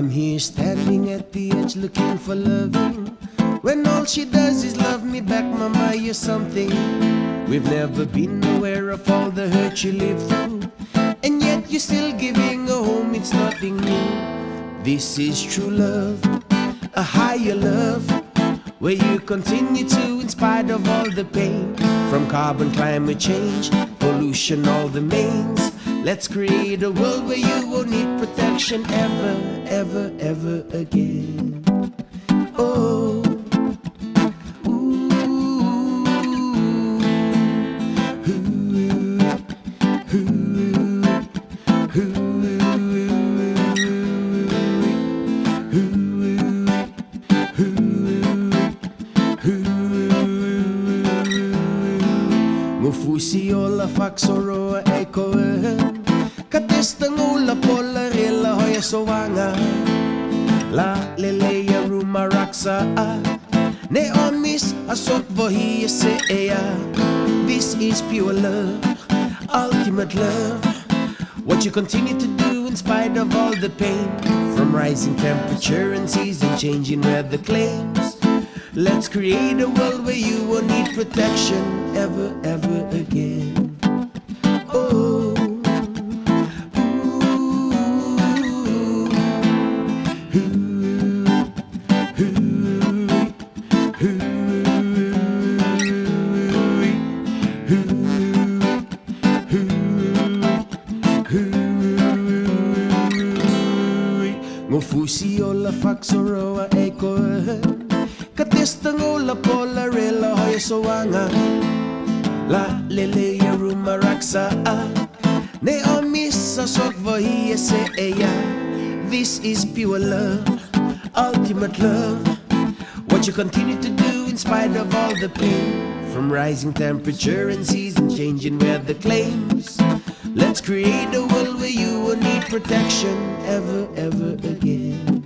I'm here standing at the edge looking for loving, when all she does is love me back. Mama, you're something. We've never been aware of all the hurt you lived through, and yet you're still giving a home, it's nothing new. This is true love, a higher love, where you continue to in spite of all the pain, from carbon, climate change, pollution, all the mains. Let's create a world where you won't need protection ever, ever, ever again. Oh, ooh, ooh, ooh, Mufusi ola faxoro eko katestang ula pola rela hoya sowanga la leleya ruma raksa ne omis asok vohi se ea. This is pure love, ultimate love, what you continue to do in spite of all the pain, from rising temperature and season changing weather claims. Let's create a world where you won't need protection ever, ever again. Oh, Ngofusi ola faxoroa eko katestang ola pola rela hoya sowanga la leleya ruma raksa ne omisa sok vohi se eya. This is pure love, ultimate love, what you continue to do in spite of all the pain, from rising temperature and season changing weather claims. Let's create a world where you will need protection ever, ever again.